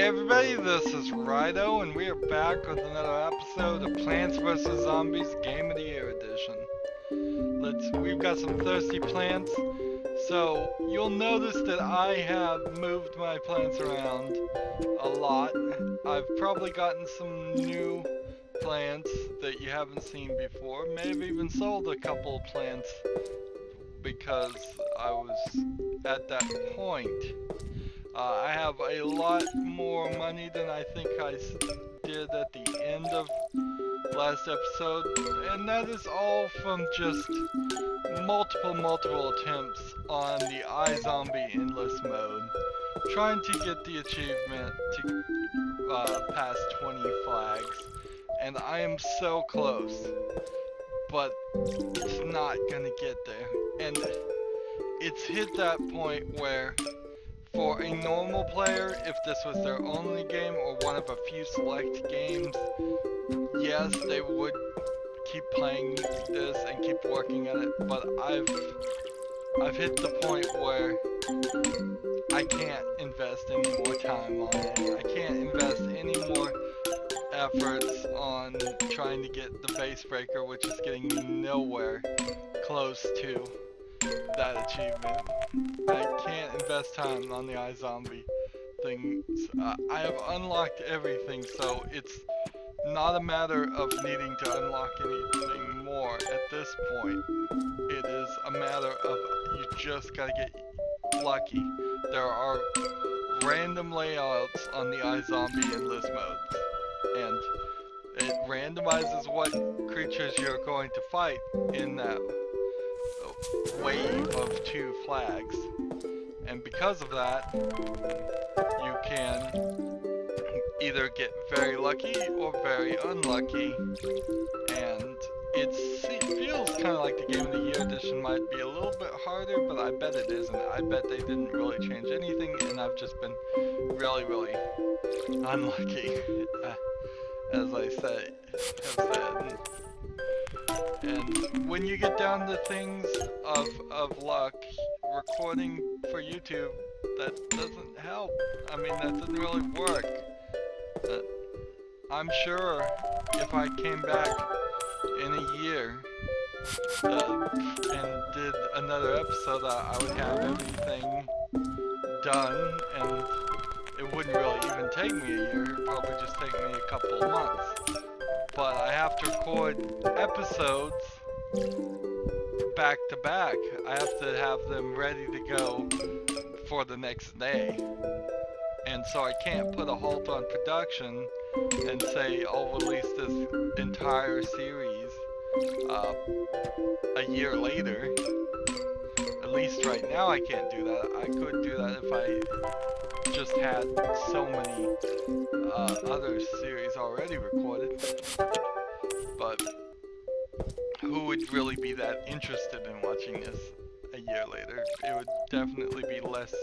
Everybody, this is Rydo, and we are back with another episode of Plants vs. Zombies Game of the Year Edition. We've got some thirsty plants, so you'll notice that I have moved my plants around a lot. I've probably gotten some new plants that you haven't seen before. May have even sold a couple of plants because I was at that point. I have a lot more money than I think I did at the end of last episode, and that is all from just multiple attempts on the iZombie endless mode, trying to get the achievement to pass 20 flags, and I am so close, but it's not gonna get there, and it's hit that point where for a normal player, if this was their only game or one of a few select games, yes, they would keep playing this and keep working at it, but I've hit the point where I can't invest any more time on it. I can't invest any more efforts on trying to get the base breaker, which is getting me nowhere close to that achievement. I can't invest time on the iZombie thing. I have unlocked everything, so it's not a matter of needing to unlock anything more at this point. It is a matter of you just gotta get lucky. There are random layouts on the iZombie endless modes, and it randomizes what creatures you're going to fight in that wave of 2 flags, and because of that you can either get very lucky or very unlucky, and it feels kind of like the Game of the Year edition might be a little bit harder, but I bet it isn't. I bet they didn't really change anything, and I've just been really unlucky, as I have said. And when you get down to things of luck, recording for YouTube, that doesn't help. I mean, that doesn't really work. I'm sure if I came back in a year and did another episode, I would have everything done, and it wouldn't really even take me a year. It would probably just take me a couple of months. But I have to record episodes back to back. I have to have them ready to go for the next day. And so I can't put a halt on production and say I'll release this entire series a year later. At least right now I can't do that. I could do that if I just had so many other series already recorded, but who would really be that interested in watching this a year later? It would definitely be less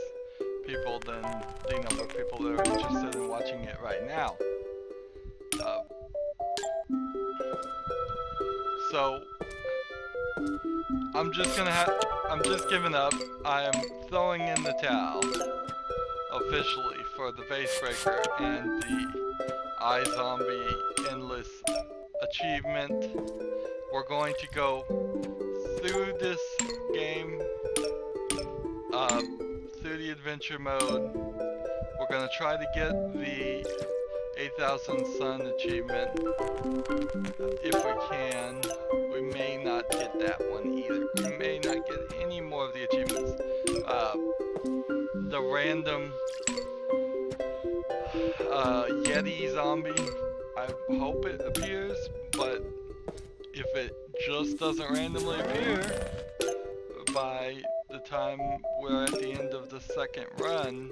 people than the number of people that are interested in watching it right now. So I'm just giving up. I am throwing in the towel officially for the base breaker and the iZombie endless achievement. We're going to go through this game, through the adventure mode. We're going to try to get the 8,000 Sun achievement if we can. We may not get that one either. We may not get any more of the achievements. The random Yeti zombie, I hope it appears, but if it just doesn't randomly appear by the time we're at the end of the second run,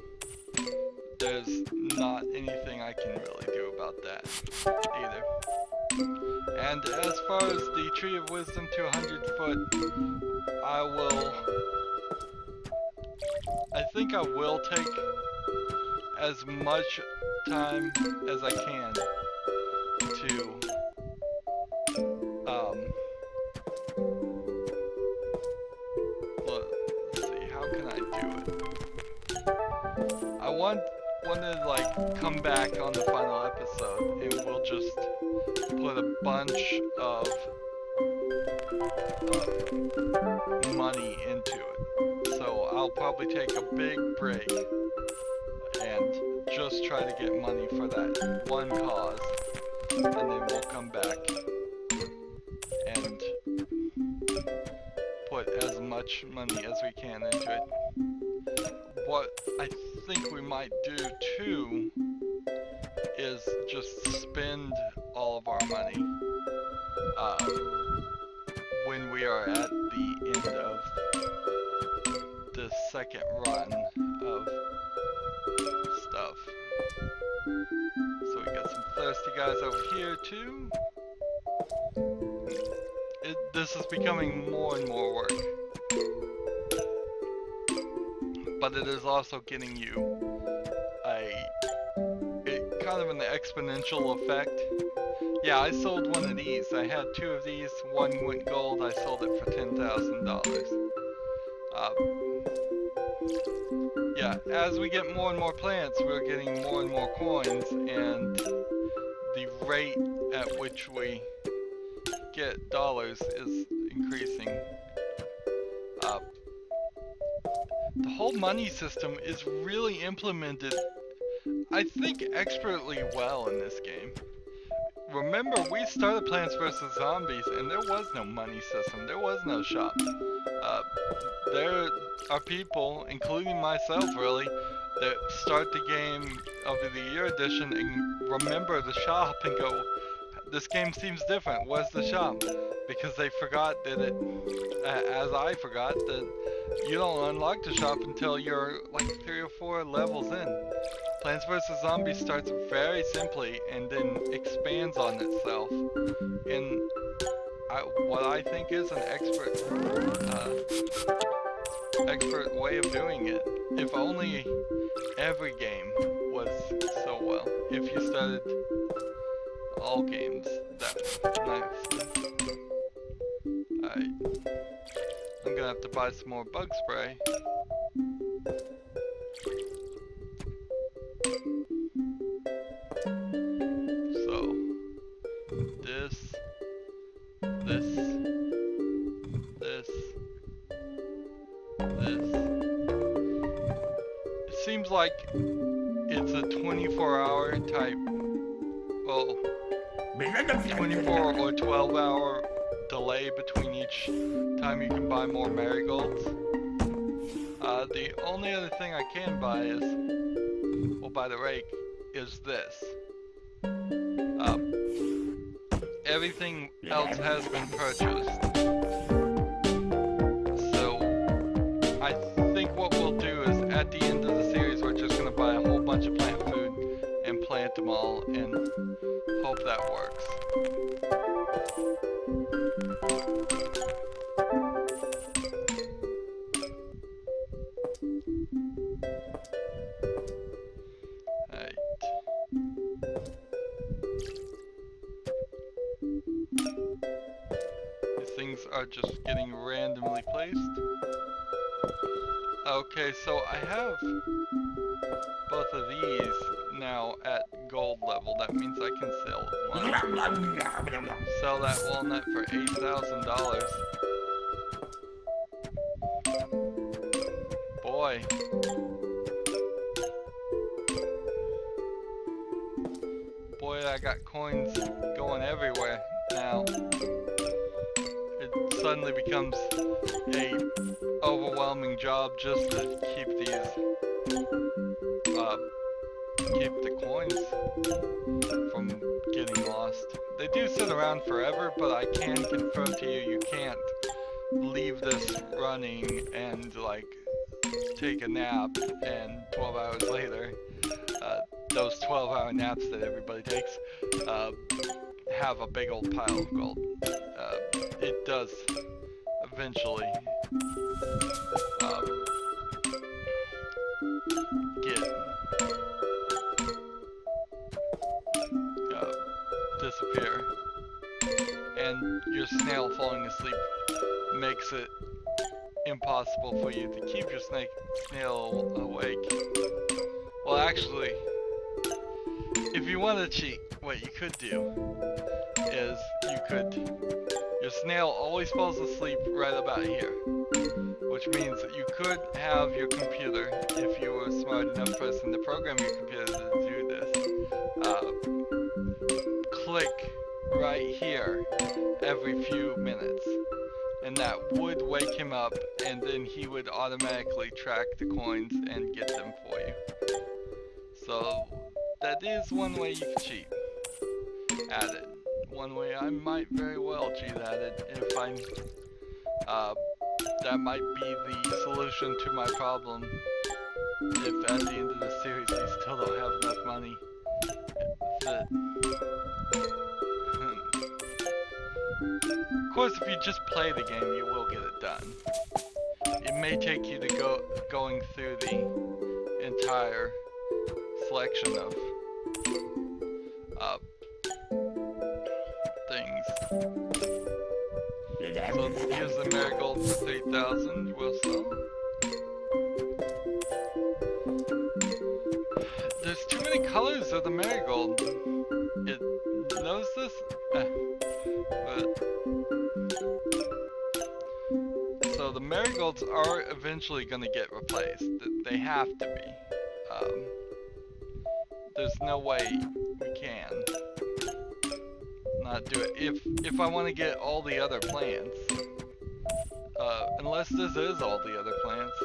there's not anything I can really do about that either. And as far as the Tree of Wisdom to 100 foot, I think I will take as much time as I can to let's see, how can I do it? want to like come back on the final episode and we'll just put a bunch of money into it. So I'll probably take a big break and just try to get money for that one cause, and then we'll come back and put as much money as we can into it. What I think we might do too is just spend all of our money when we are at the end of the second run of stuff. So we got some thirsty guys over here too. This is becoming more and more work, but it is also getting you kind of an exponential effect. Yeah, I sold one of these. I had two of these. One went gold. I sold it for $10,000. Yeah, as we get more and more plants, we're getting more and more coins, and the rate at which we get dollars is increasing. The whole money system is really implemented, I think, expertly well in this game. Remember, we started Plants vs. Zombies, and there was no money system. There was no shop. There are people, including myself really, that start the game of the year edition and remember the shop and go, this game seems different, where's the shop? Because they forgot that as I forgot, that you don't unlock the shop until you're like 3 or 4 levels in. Plants vs. Zombies starts very simply and then expands on itself in what I think is an expert way of doing it. If only every game was so well. If you started all games that nicely. Alright. I'm gonna have to buy some more bug spray. So, this, it seems like it's a 24-hour type, well, 24 or 12-hour delay between each time you can buy more marigolds. The only other thing I can buy is, well, by the rake, is this. Everything else has been purchased. So, I think what we'll do is, at the end of the series, we're just gonna buy a whole bunch of plant food and plant them all and hope that works. Alright. These things are just getting randomly placed. Okay, so I have both of these now at gold level. That means I can sell one. Sell that walnut for $8,000. Boy. Boy, I got coins going everywhere now. It suddenly becomes a overwhelming job just to keep these, keep the coins from getting lost. They do sit around forever, but I can confirm to you, you can't leave this running and like take a nap and 12 hours later, those 12-hour naps that everybody takes, have a big old pile of gold. It does eventually disappear, and your snail falling asleep makes it impossible for you to keep your snail awake. Well, actually, if you want to cheat, what you could do is your snail always falls asleep right about here, which means that you could have your computer, if you were a smart enough person to program your computer to do this, click right here every few minutes, and that would wake him up, and then he would automatically track the coins and get them for you. So that is one way you can cheat at it. One way I might very well cheat at it if I'm, that might be the solution to my problem. If at the end of the series you still don't have enough money. Of course, if you just play the game, you will get it done. It may take you to going through the entire selection of things. So here's the marigold for 3,000. We'll sell. There's too many colors of the marigold. It knows this. So the marigolds are eventually going to get replaced. They have to be. There's no way we can not do it. If I want to get all the other plants, unless this is all the other plants.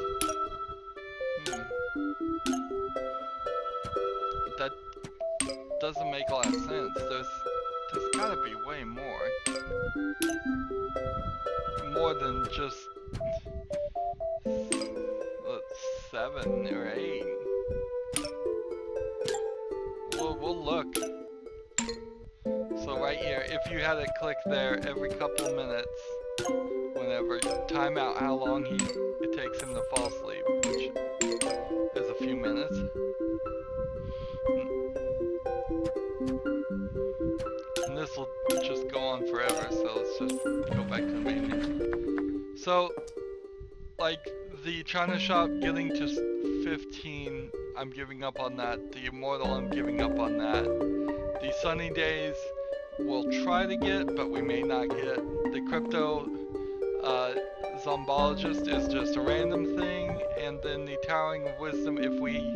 That doesn't make a lot of sense. There's gotta be way more. More than just 7 or 8. We'll look. So right here, if you had it click there every couple minutes, whenever, time out how long it takes him to fall asleep, which is a few minutes. And this will just go on forever, so let's just go back to the main menu. So, like, the China shop getting to 15, I'm giving up on that. The immortal, I'm giving up on that. The sunny days, we'll try to get, but we may not get. The crypto zombologist is just a random thing, and then the towering of wisdom, if we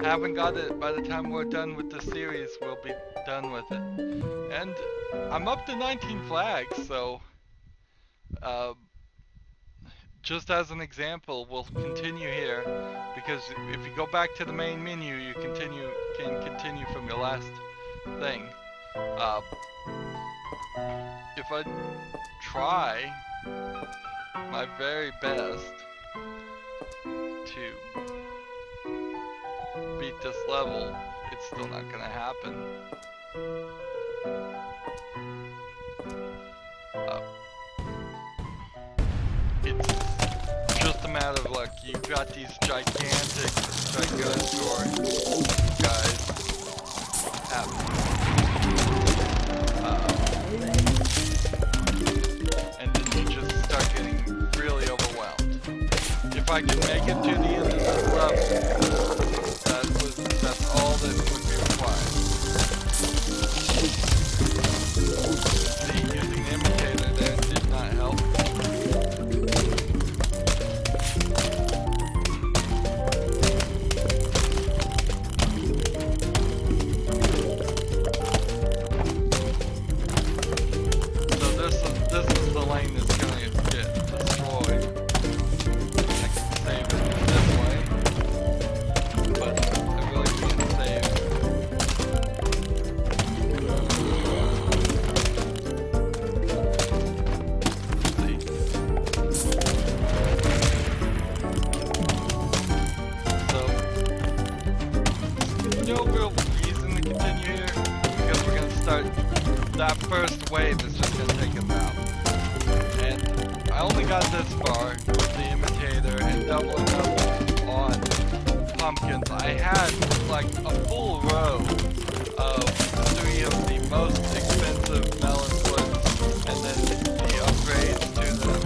haven't got it by the time we're done with the series, we'll be done with it. And I'm up to 19 flags, so just as an example, we'll continue here, because if you go back to the main menu, you can continue from your last thing. If I try my very best to beat this level, it's still not gonna happen. It's just a matter of luck. You've got these gigantic, gigantor guys and then you just start getting really overwhelmed. If I can make it to the end of this level, that's all that would be required. See, using the imitator there did not help. This is the lane that's going to get destroyed. I can save it this way, but I really can't save. See. So, no real reason to continue here, because we're going to start. That first wave is just going to take us out. And I only got this far with the imitator and doubling up on pumpkins. I had like a full row of 3 of the most expensive melon woods, and then the upgrades to them.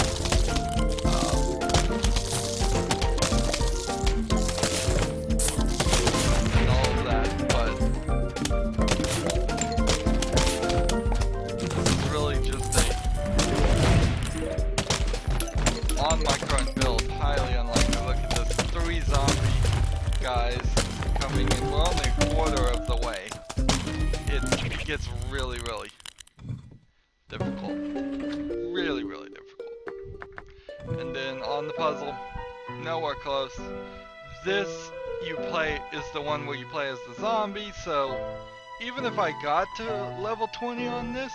gets really, really difficult. Really, really difficult. And then on the puzzle, nowhere close. This you play is the one where you play as the zombie, so even if I got to level 20 on this,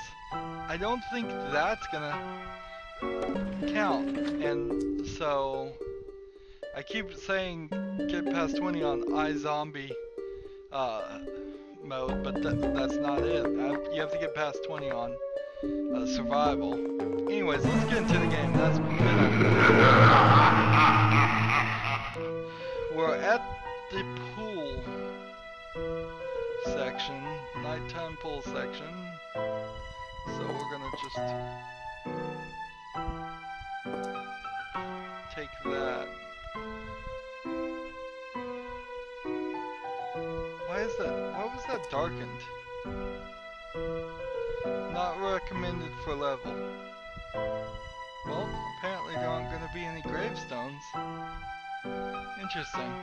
I don't think that's gonna count. And so I keep saying get past 20 on iZombie mode, but that's not it. You have to get past 20 on survival. Anyways, let's get into the game. That's been We're at the pool section, nighttime pool section. So we're gonna just take that. Why is that? Why was that darkened? Not recommended for level. Well, apparently there aren't gonna be any gravestones. Interesting.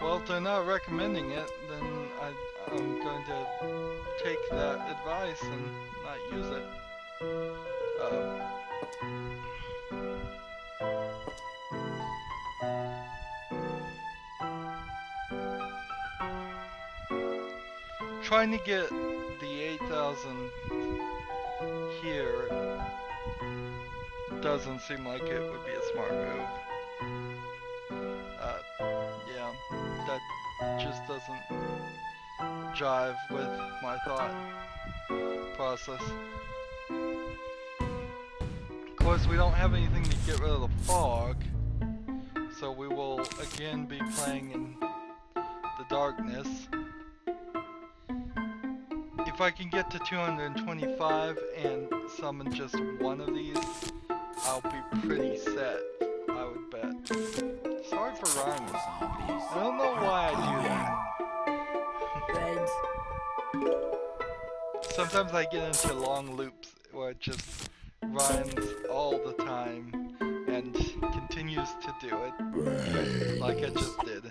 Well, if they're not recommending it, then I'm going to take that advice and not use it. Trying to get the 8,000 here doesn't seem like it would be a smart move. Yeah, that just doesn't jive with my thought process. Of course, we don't have anything to get rid of the fog, so we will again be playing in the darkness. If I can get to 225 and summon just one of these, I'll be pretty set, I would bet. Sorry for rhyming. I don't know why I do that. Sometimes I get into long loops where it just rhymes all the time and continues to do it. Like I just did.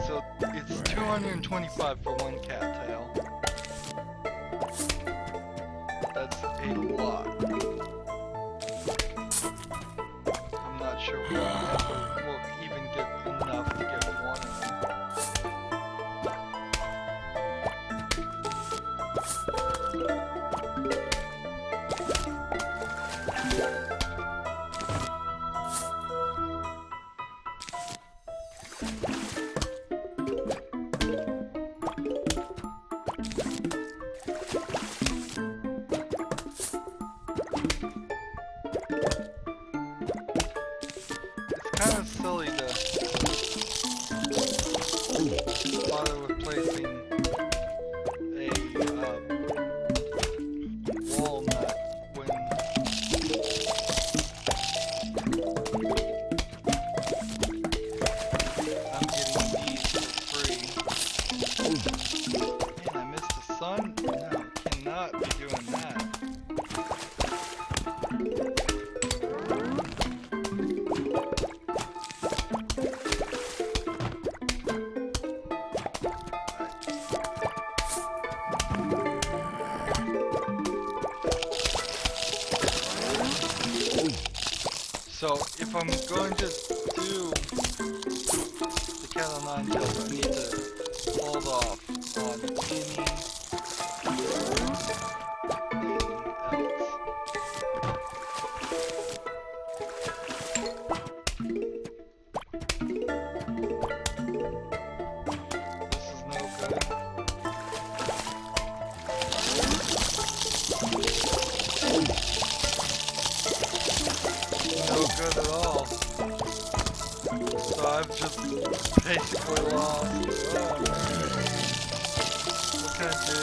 So it's 225 for one cattail. That's a lot. I'm not sure we'll even get enough to get one of them. Kind of silly to bother with placing a walnut when I'm getting these for free. Man, I missed the sun? No, I cannot be doing that. So if I'm going to do the cat o' nine tails, I need to hold off on anything else. This is no good. No good at all. So I've just basically lost. Oh, what can I do?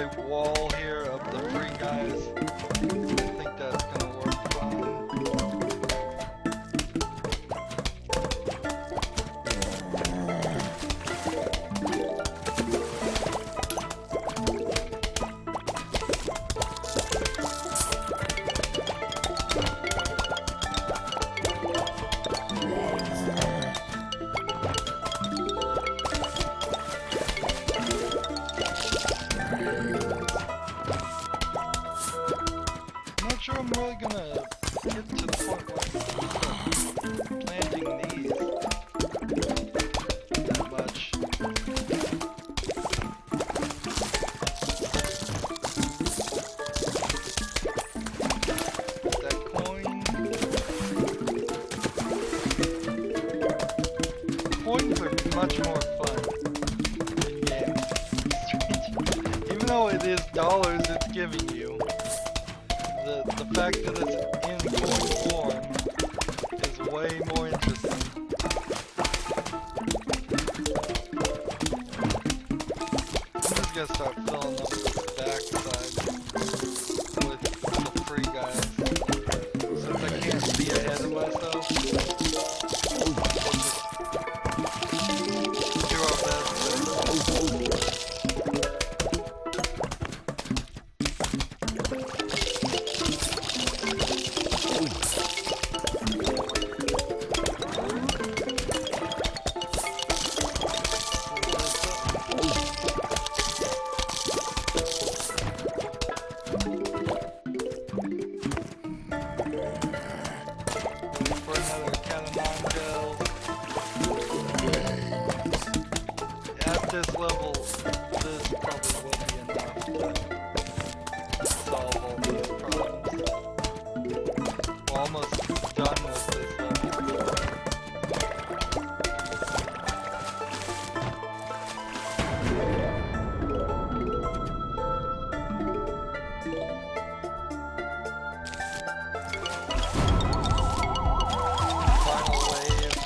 big wall here of the free guys. I think that's gonna work fine. I'm really gonna get to the point where I can start planting these that much. That coin. Coins are much more fun in games. Even though it is dollars it's giving you. The fact that it's in coin form is way more interesting. I'm just gonna start filling up the backside with the free guys. Since I can't be ahead of myself, we'll just do our best. This level, this probably will be enough to solve all these problems. We're almost done with this level. Final wave.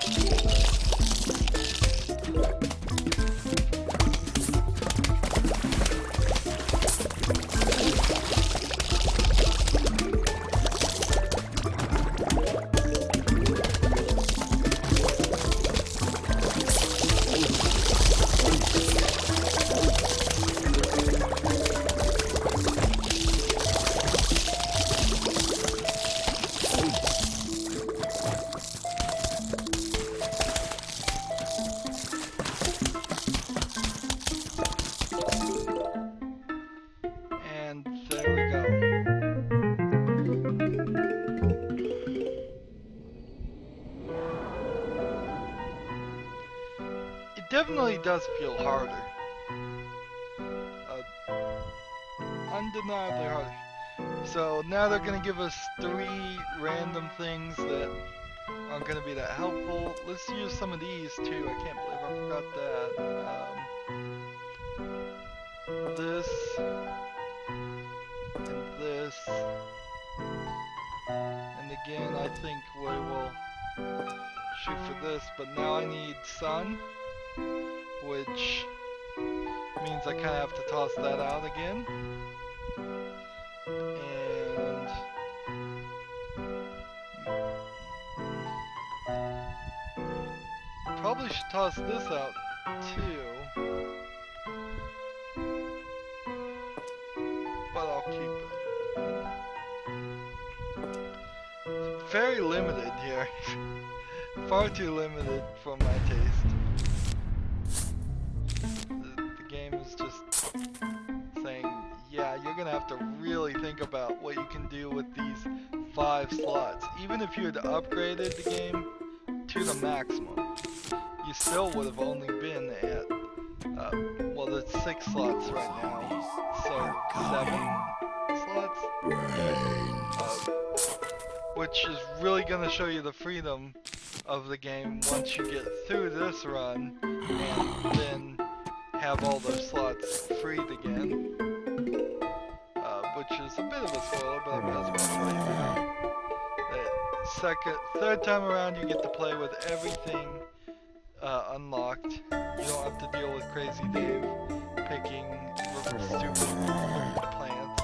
Definitely does feel harder. Undeniably harder. So now they're gonna give us 3 random things that aren't gonna be that helpful. Let's use some of these too. I can't believe I forgot that. This and this. And again, I think we will shoot for this, but now I need sun, which means I kind of have to toss that out again. And probably should toss this out too, but I'll keep it. Very limited here. Far too limited for my taste. The game is just saying, yeah, you're gonna have to really think about what you can do with these 5 slots. Even if you had upgraded the game to the maximum, you still would have only been at, well, there's 6 slots right now, so 7 slots? Which is really gonna show you the freedom of the game once you get through this run and then have all those slots freed again, which is a bit of a spoiler, but I might as well tell you. Third time around you get to play with everything unlocked. You don't have to deal with Crazy Dave picking stupid plants.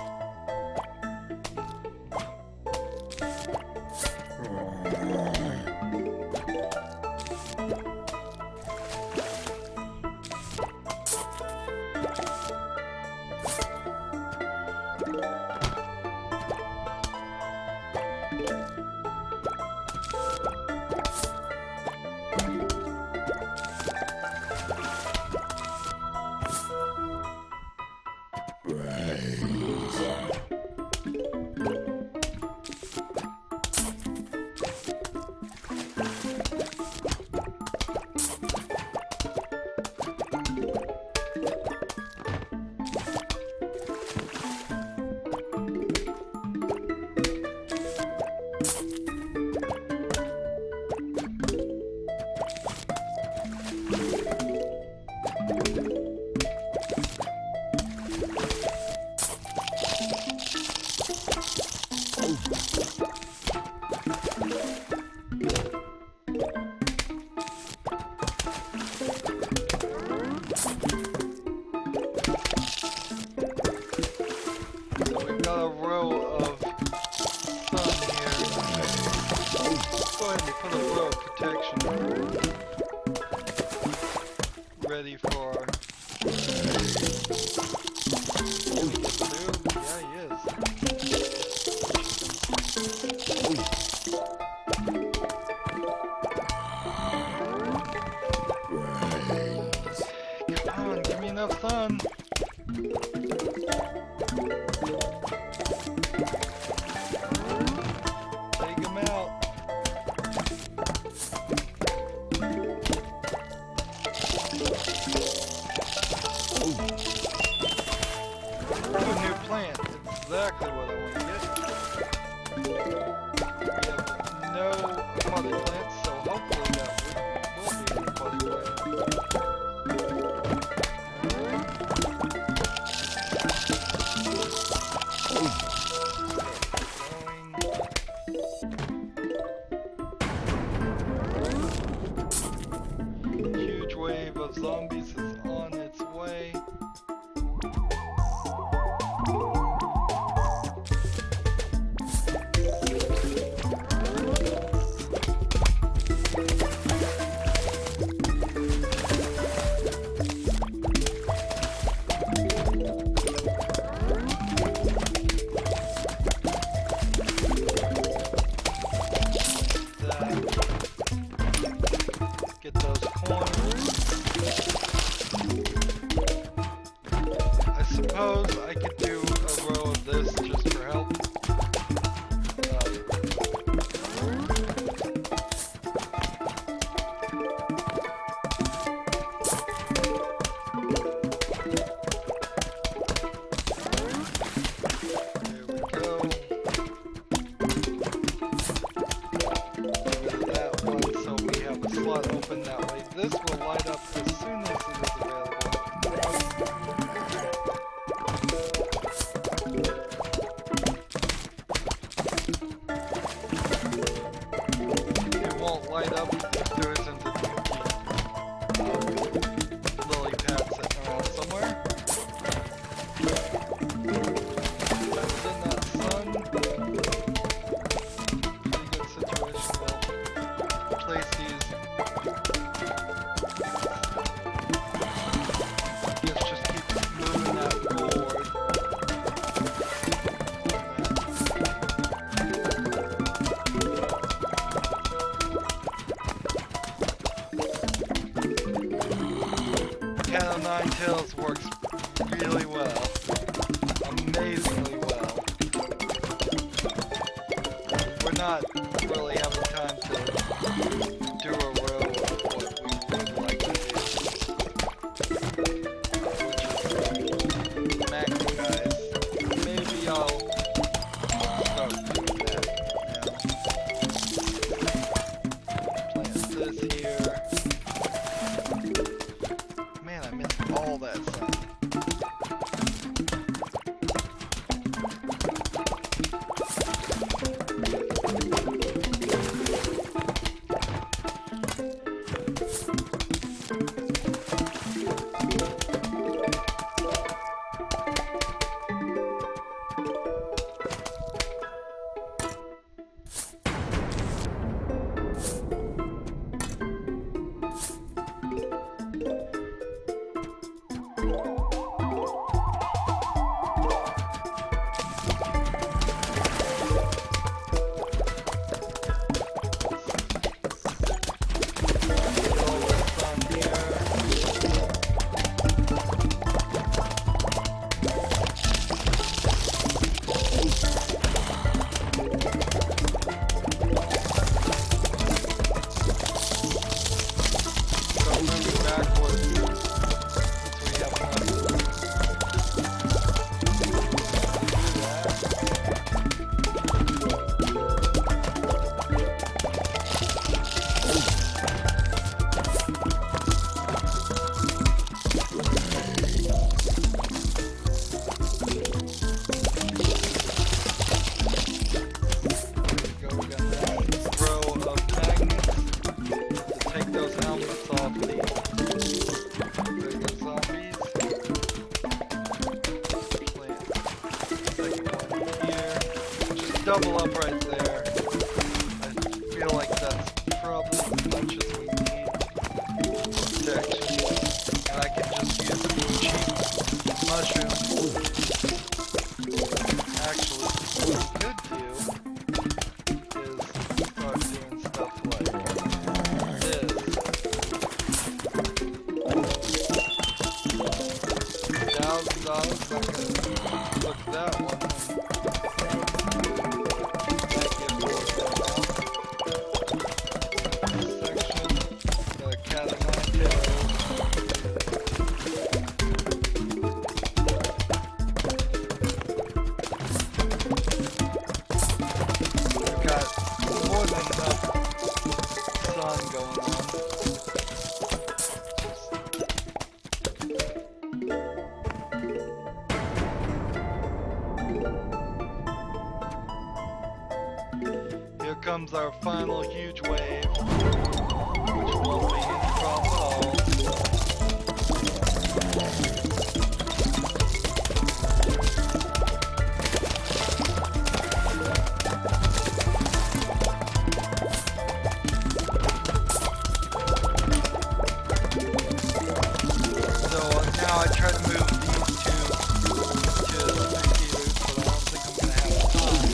Ready for... Yeah, he is. Come on, give me enough sun. Take him out. New plant. Exactly what I want to get. We have no potted plants, so hopefully that will be a potted plant. Huge wave of zombies is on its way. Get those corners. I suppose I could do a row of this just for help. There we go. That one, so we have a slot open that way. This will light up as soon as it is available. It won't light up if there isn't a lily pad sitting around somewhere. But in that sun, pretty good situation. We'll place these. Just keep moving that forward. Cat o' Nine Tails works really well. Amazingly well. We're not really having time to do a row of what we would like to do. Which is max guys. Maybe I'll start doing that now. Plant this here. Man, I missed all that sun. double up right there. I feel like that's probably as much as we need protection. And I can just use cheap mushrooms. Actually, what we could do is start doing stuff like this. $1,000, not gonna look at that one. Might get more there now. Section, got a cat of nine tails. We've got more than enough sun going on. Here comes our final huge wave, which won't be any problem at all. So now I try to move these two to the peashooters, but I don't think I'm going to have time.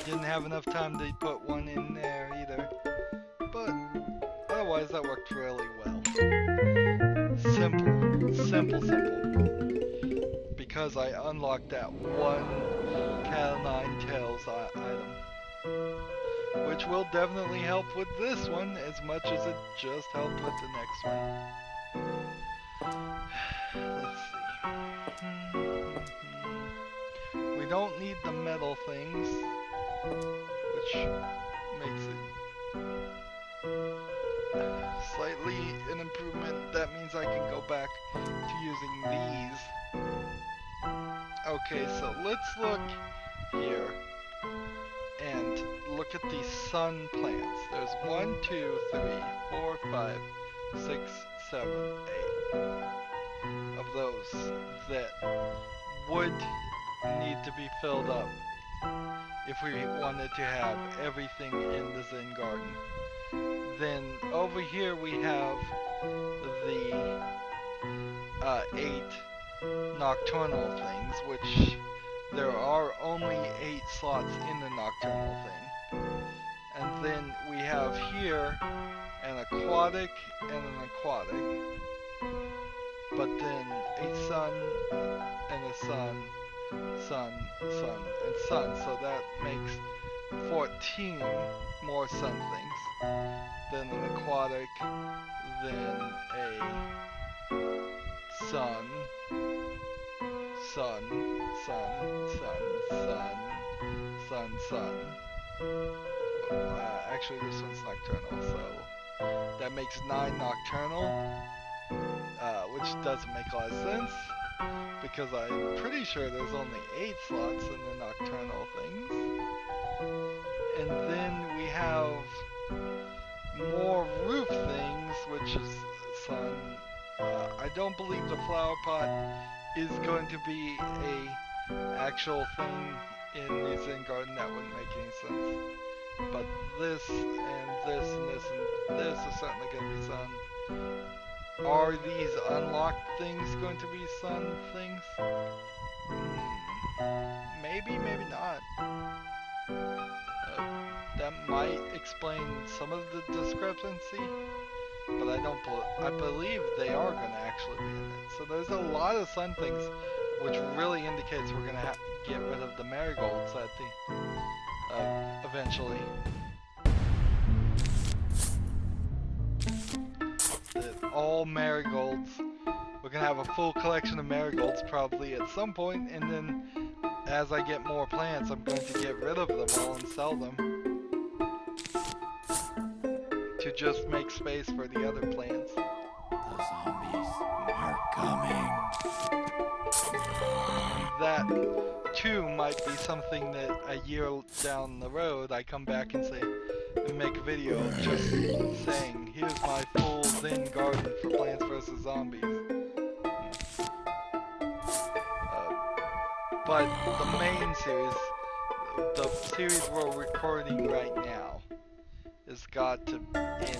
Didn't have enough time to put one in there either, but otherwise that worked really well. Simple. Because I unlocked that one cat of nine tails item, which will definitely help with this one as much as it just helped with the next one. Let's see. We don't need the metal things, which makes it slightly an improvement. That means I can go back to using these. Okay, so let's look here and look at these sun plants. There's 1, 2, 3, 4, 5, 6, 7, 8 of those that would need to be filled up if we wanted to have everything in the Zen garden. Then over here we have the 8 nocturnal things, which there are only 8 slots in the nocturnal thing. And then we have here an aquatic and an aquatic, but then a sun and a sun, sun, and sun, so that makes 14 more sun things. Then an aquatic, then a sun, sun. Actually, this one's nocturnal, so that makes 9 nocturnal, which doesn't make a lot of sense, because I'm pretty sure there's only 8 slots in the nocturnal things. And then we have more roof things, which is sun. I don't believe the flower pot is going to be a actual thing in the Zen garden. That wouldn't make any sense. But this and this and this and this is certainly going to be sun. Are these unlocked things going to be sun things? Maybe, maybe not. That might explain some of the discrepancy, but I believe they are going to actually be in it. So there's a lot of sun things, which really indicates we're going to get rid of the marigolds at the eventually. All marigolds. We're going to have a full collection of marigolds probably at some point, and then as I get more plants, I'm going to get rid of them all and sell them to just make space for the other plants. The zombies are coming. That too might be something that a year down the road I come back and say and make a video just saying, here's my full Zen garden for Plants vs. Zombies. But the main series, the series we're recording right now, has got to end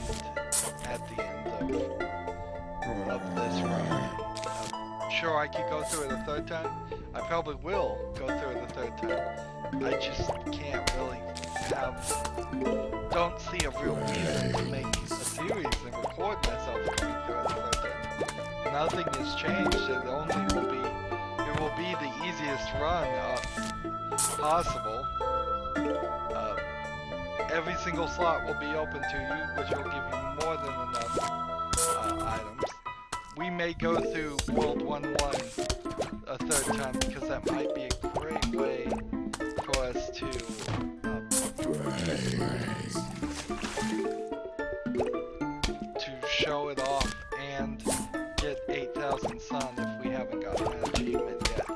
at the end of this run. Sure, I could go through it a third time. I probably will go through it a third time. I just can't really don't see a real reason to make a series and record myself going through it a third time. Nothing has changed. It will be the easiest run possible. Every single slot will be open to you, which will give you more than enough items. We may go through World 1-1 a third time because that might be a great way for us to show it off and get 8,000 sun if we haven't gotten that achievement yet.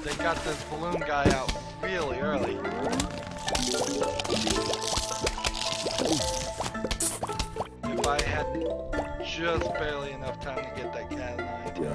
They got this balloon guy out really early. If I had just barely enough time to get that cat and nine tails.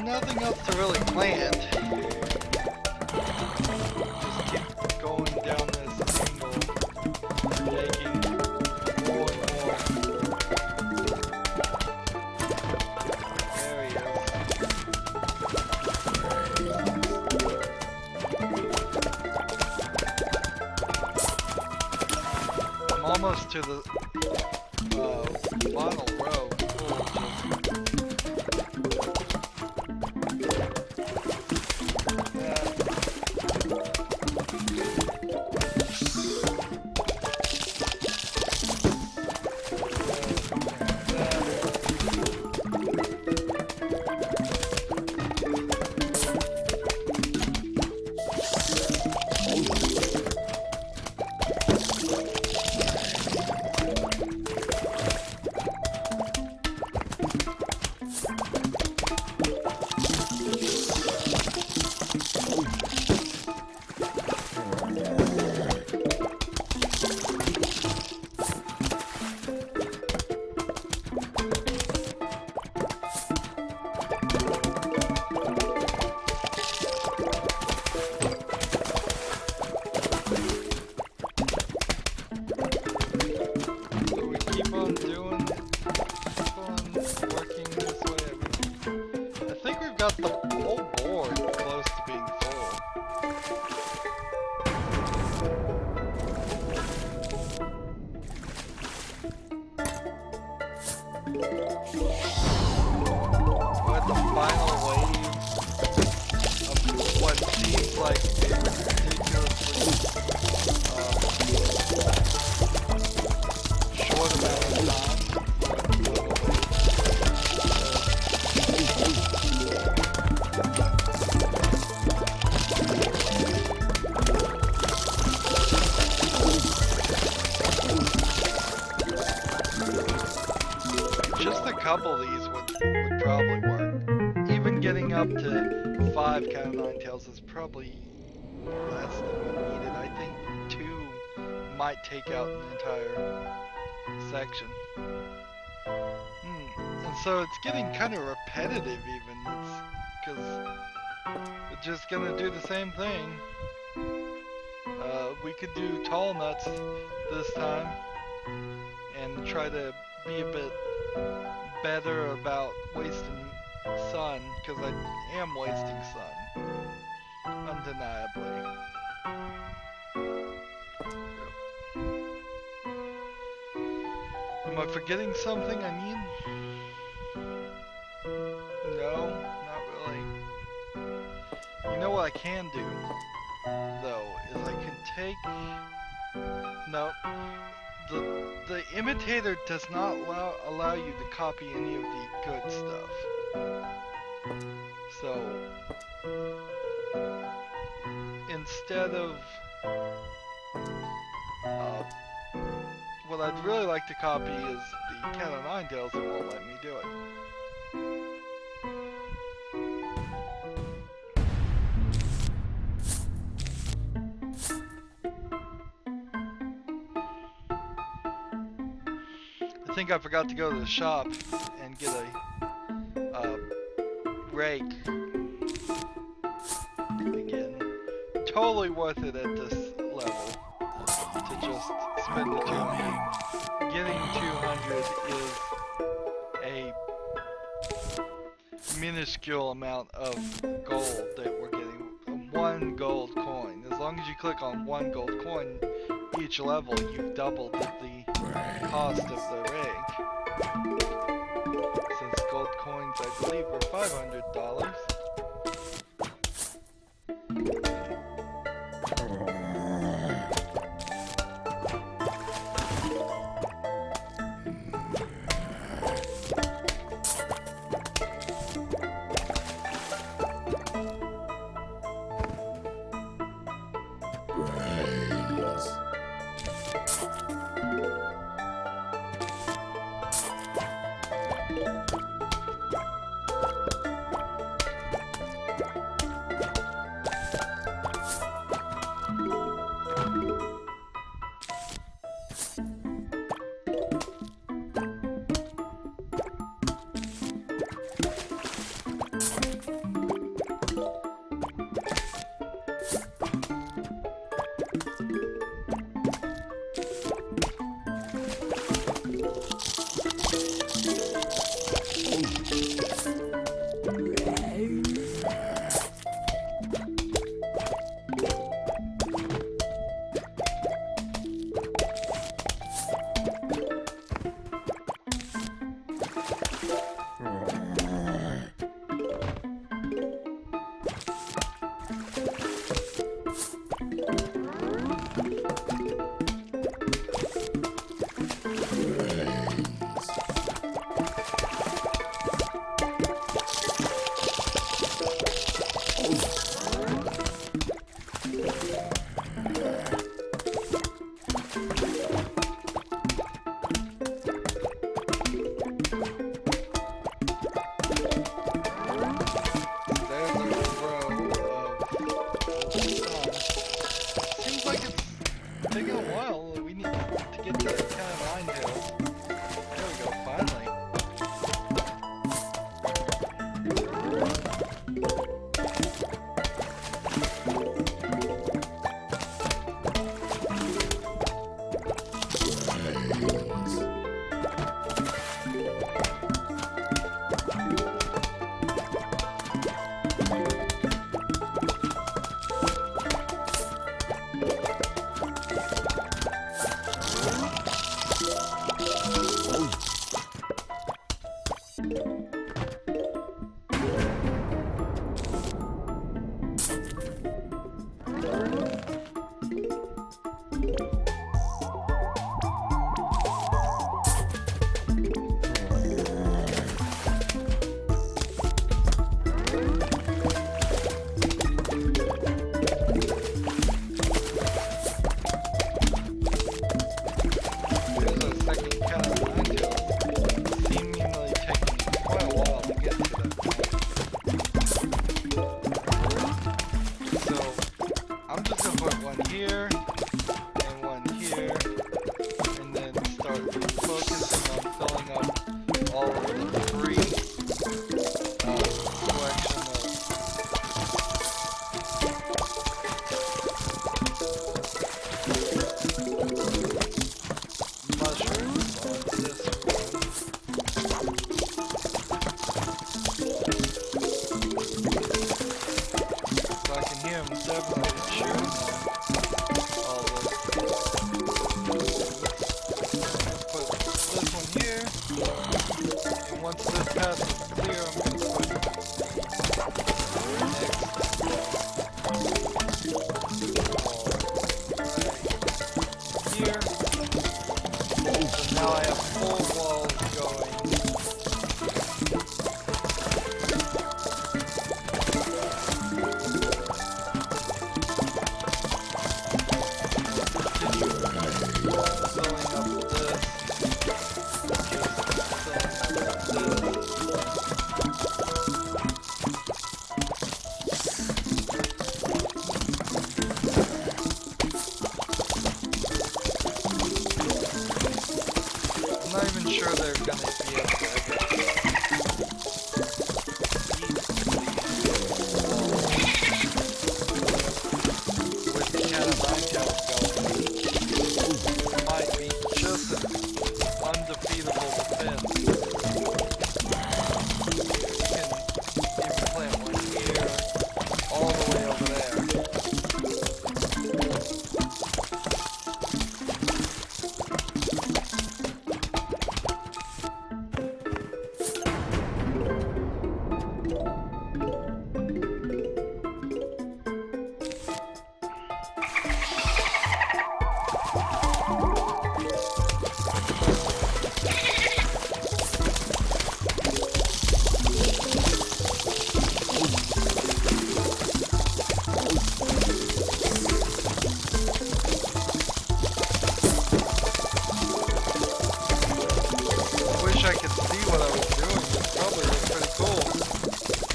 Nothing else to really plan. Just keep going down this angle, making more and more. There he is. I'm almost to the bottle row. We're at the final wave of what seems like a ridiculously short amount of time. Just a couple of these would probably work. Even getting up to 5 count of 9 tails is probably less than what needed. I think 2 might take out an entire section. And so it's getting kind of repetitive even. It's because it's just gonna do the same thing. We could do tall nuts this time and try to be a bit better about wasting sun, because I am wasting sun, undeniably. Am I forgetting something I need? No, not really. You know what I can do, though, is I can take... No. The imitator does not allow you to copy any of the good stuff. So, instead of what I'd really like to copy is the cat o' nine tails, it won't let me do it. I think I forgot to go to the shop and get a rake again. Totally worth it at this level to just spend the 200. Getting 200 is a minuscule amount of gold that we're getting. 1 gold coin. As long as you click on 1 gold coin each level, you've doubled the cost of the rig. Since gold coins, I believe, were $500.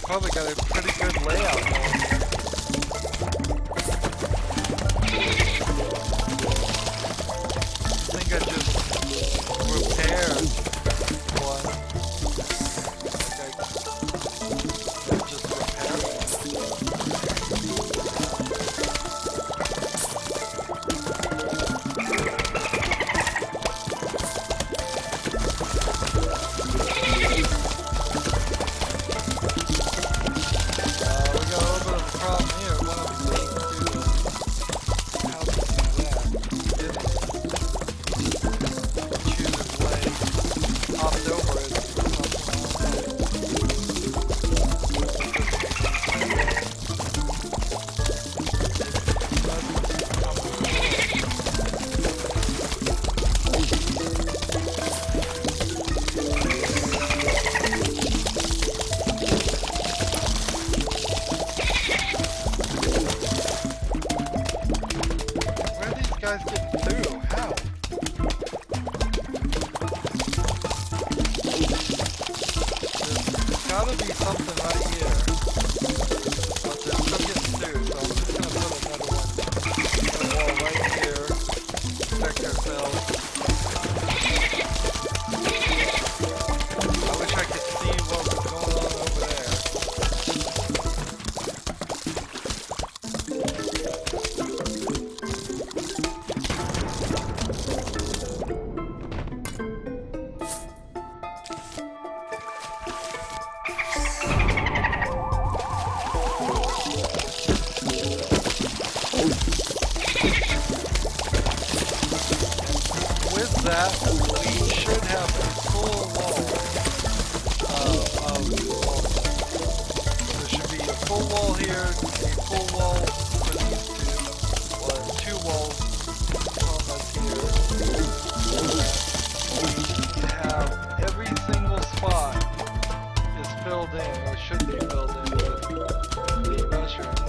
Probably got a pretty good layout going here. I think I just repaired one. I just repaired it. Guys getting through? How? There's gotta be something right here. But they're still getting through, so I'm just gonna put another one. A wall right here. Protect ourselves. I wish I could see what was going on over there. here, a full wall for these two. Well, 2 walls almost here. We have every single spot is filled in, or should be filled in with the mushrooms.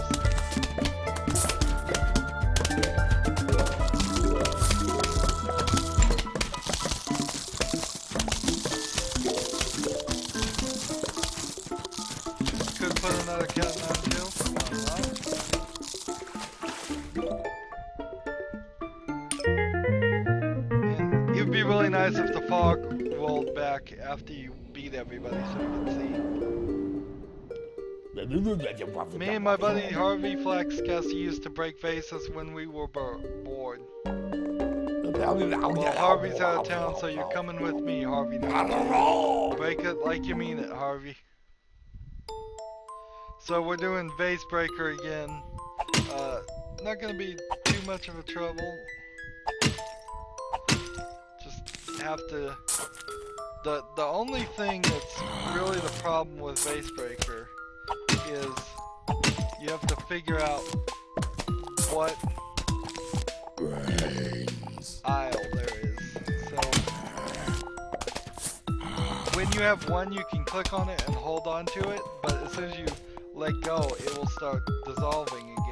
Could put another cat down too. And it would be really nice if the fog rolled back after you beat everybody so we can see. Me and my buddy Harvey Flex Cassie used to break vases when we were bored. Well, Harvey's out of town, so you're coming with me, Harvey. Break it like you mean it, Harvey. So we're doing vase breaker again. Not gonna be too much of a trouble. Just have to. The only thing that's really the problem with vase breaker is you have to figure out what aisle there is. So when you have one, you can click on it and hold on to it, but as soon as you let go, it will start dissolving again.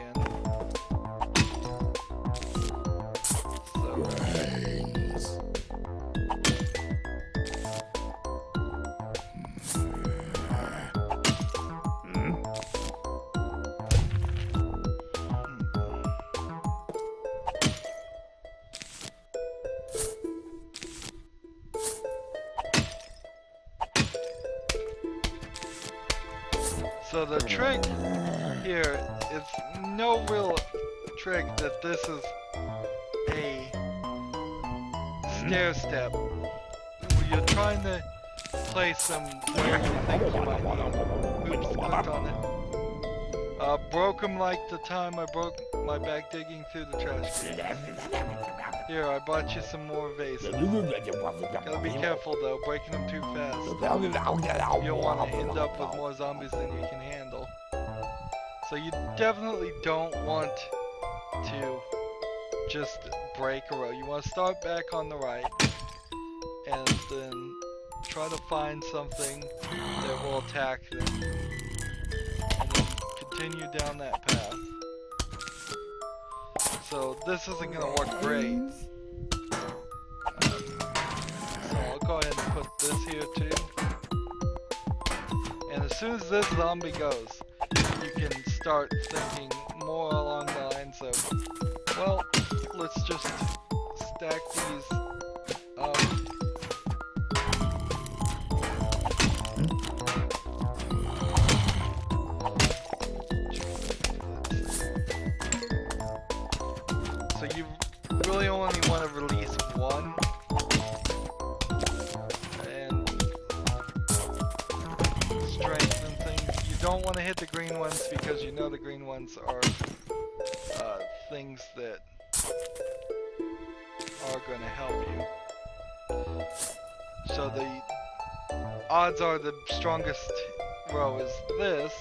So the trick here, it's no real trick that this is a stair step. You're trying to place some where you think you might need. Oops, clicked on it. Broke them like the time I broke my back digging through the trash can. Here, I bought you some more vases. Gotta be careful though, breaking them too fast. You'll want to end up with more zombies than you can handle. So you definitely don't want to just break a row. You want to start back on the right and then try to find something that will attack them. And then continue down that path. So this isn't going to work great. So I'll go ahead and put this here too. And as soon as this zombie goes, you can start thinking more along the lines of, well, let's just stack these up. So you really only want to release one. And strengthen things. You don't want to hit the green ones because you know the green ones are things that are going to help you. So the odds are the strongest row is this.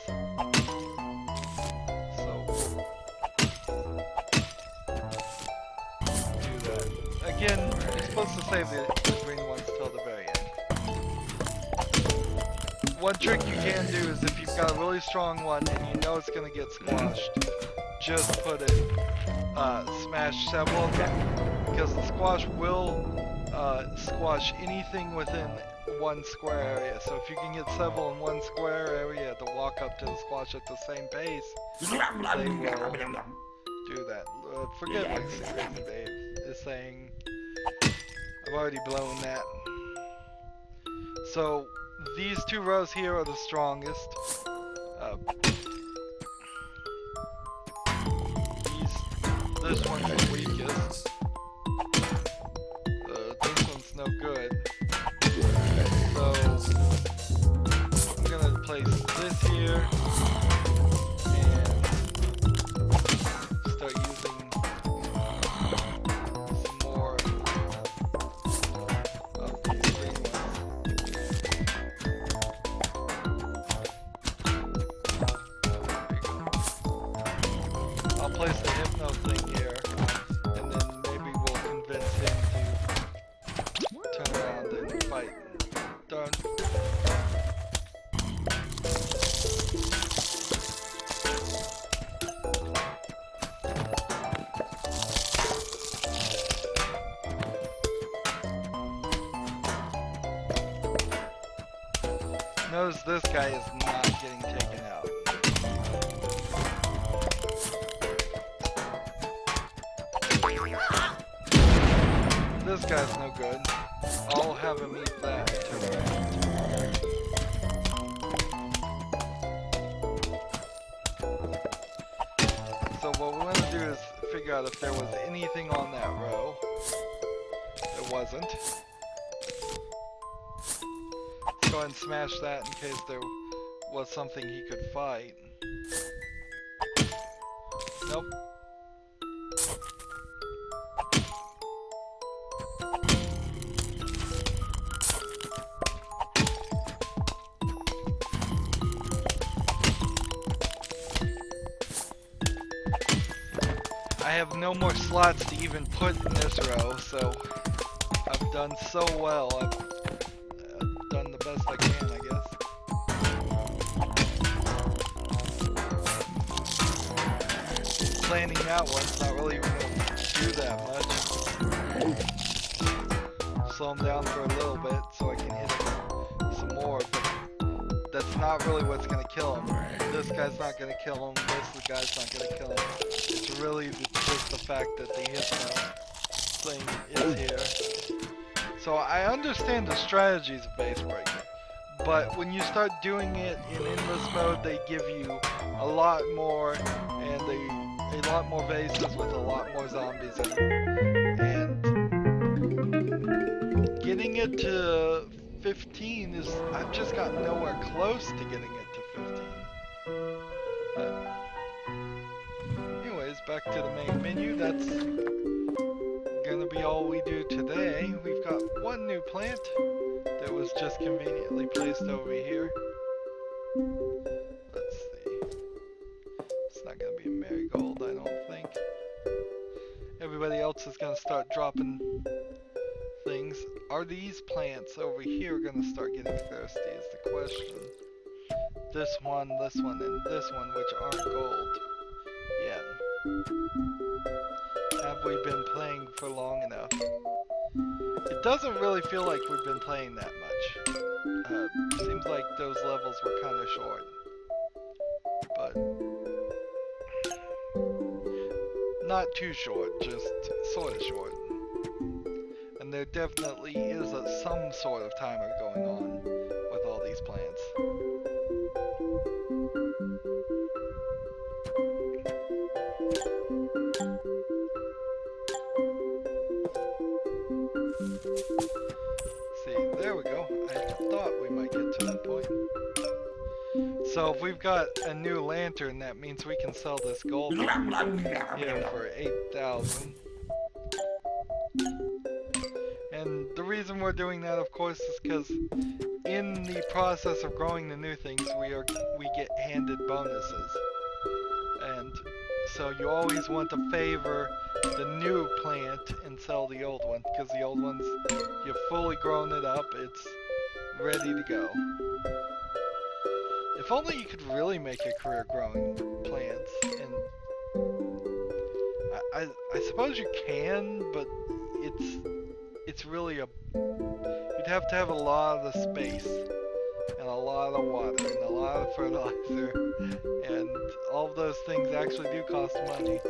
Again, you're supposed to save the green ones till the very end. One trick you can do is if you've got a really strong one and you know it's going to get squashed, just put it, smash several of them, because the squash will squash anything within one square area. So if you can get several in one square area, you have to walk up to the squash at the same pace, they will do that. Forget what Crazy Dave is saying. I've already blown that. So these two rows here are the strongest. This one's the weakest. This one's no good. So I'm gonna place this here and start using some more of these green ones. There you go. notice this guy is not getting taken out. This guy's no good. I'll have him eat that too. So what we want to do is figure out if there was anything on that row. There wasn't. Let's go ahead and smash that in case there was something he could fight. Nope. I have no more slots to even put in this row, so I've done so well. I've done the best I can, I guess. Planning that one's not really even going to do that much. Slow him down for a little bit so I can hit him some more, but that's not really what's going to kill him. This guy's not going to kill him, this guy's not going to kill him. It's really just the fact that the hypno thing is here. So I understand the strategies of base breaking, but when you start doing it in endless mode, they give you a lot more, and a lot more bases with a lot more zombies in them. And getting it to 15 is, I've just gotten nowhere close to getting it to 15. But anyways, back to the main menu. That's gonna be all we do today. We've got one new plant that was just conveniently placed over here. Let's see. It's not gonna be a marigold, I don't think. Everybody else is gonna start dropping things. Are these plants over here gonna start getting thirsty is the question. This one, and this one, which aren't gold yet. Have we been playing for long enough? It doesn't really feel like we've been playing that much. Seems like those levels were kind of short. But not too short, just sort of short. And there definitely is some sort of timer going on with all these plants. See, there we go. I thought we might get to that point. So if we've got a new lantern, that means we can sell this gold here for 8,000. And the reason we're doing that, of course, is because in the process of growing the new things, we get handed bonuses. And so you always want to favor the new plant and sell the old one, because the old ones, you've fully grown it up, it's ready to go. If only you could really make a career growing plants, and I suppose you can, but it's really you'd have to have a lot of the space, and a lot of water, and a lot of fertilizer, and all of those things actually do cost money.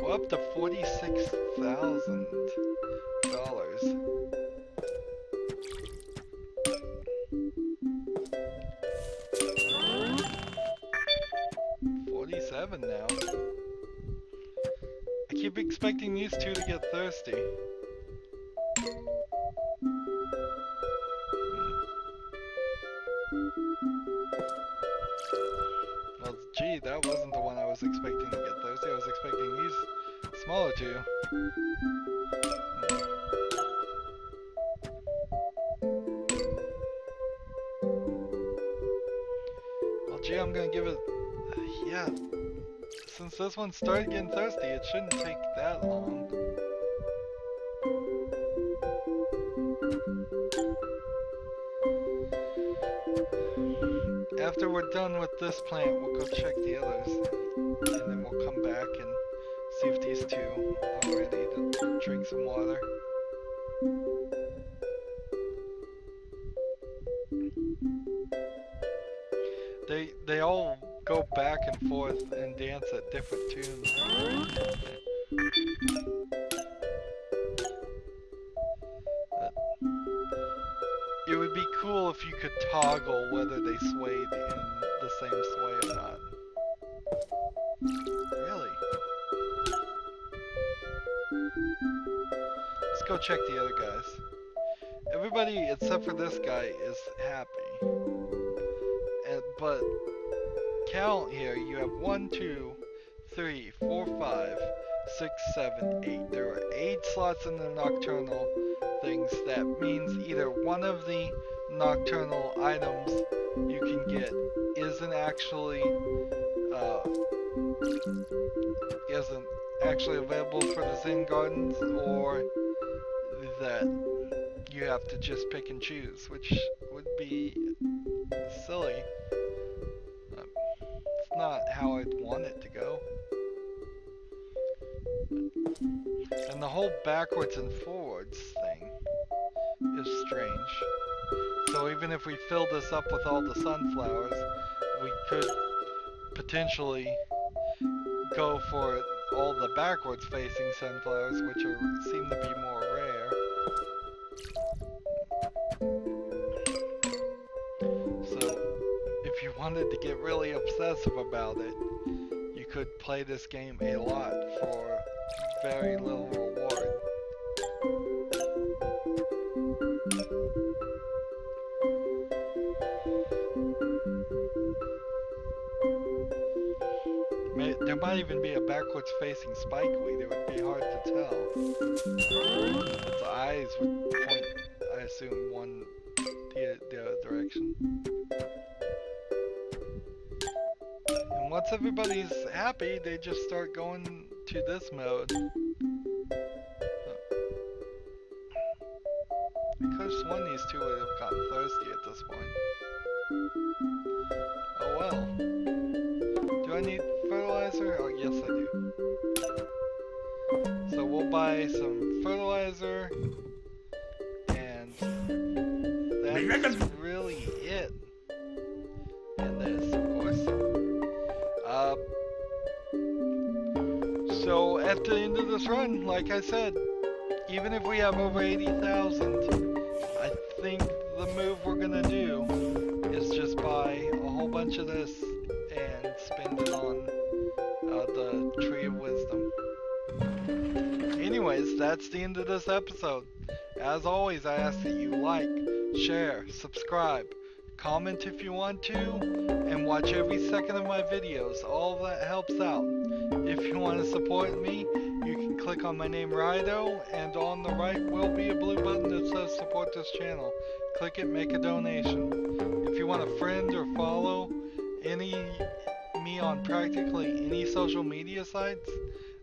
We're up to $46,000. $47 now. I keep expecting these two to get thirsty. Well, gee, that wasn't the one I was expecting to get thirsty. I was expecting these smaller two. Well, gee, I'm gonna give it... yeah. Since this one started getting thirsty, it shouldn't take that long. After we're done with this plant, we'll go check the others, and then we'll come back and See if these two are ready to drink some water. They all go back and forth and dance at different tunes. It would be cool if you could toggle whether they swayed in the same sway or not. Really? Let's go check the other guys. Everybody except for this guy is happy. But count here, you have 1, 2, 3, 4, 5, 6, 7, 8. There are 8 slots in the nocturnal things. That means either one of the nocturnal items you can get isn't actually available for the Zen Gardens, or that you have to just pick and choose, which would be silly. It's not how I'd want it to go. And the whole backwards and forwards thing is strange. So even if we fill this up with all the sunflowers, we could potentially go for all the backwards facing sunflowers, which seem to be more rare. So if you wanted to get really obsessive about it, you could play this game a lot for very little reward. There might even be a backwards facing spikeweed. It would be hard to tell. Its eyes would point, I assume, the other direction. And once everybody's happy, they just start going to this mode. I could have sworn these two would have gotten thirsty at this point. Oh well. Do I need fertilizer? Oh yes I do. So we'll buy some fertilizer, and that's really it. And this, of course. So at the end of this run, like I said, even if we have over 80,000, I think the move we're gonna do is just buy a whole bunch of this and spend it on the Tree of Wisdom. Anyways, that's the end of this episode. As always, I ask that you like, share, subscribe, comment if you want to, and watch every second of my videos. All of that helps out. If you want to support me, you can click on my name Rydo, and on the right will be a blue button that says support this channel. Click it, make a donation. If you want a friend or follow me on practically any social media sites,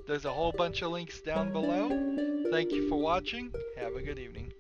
there's a whole bunch of links down below. Thank you for watching. Have a good evening.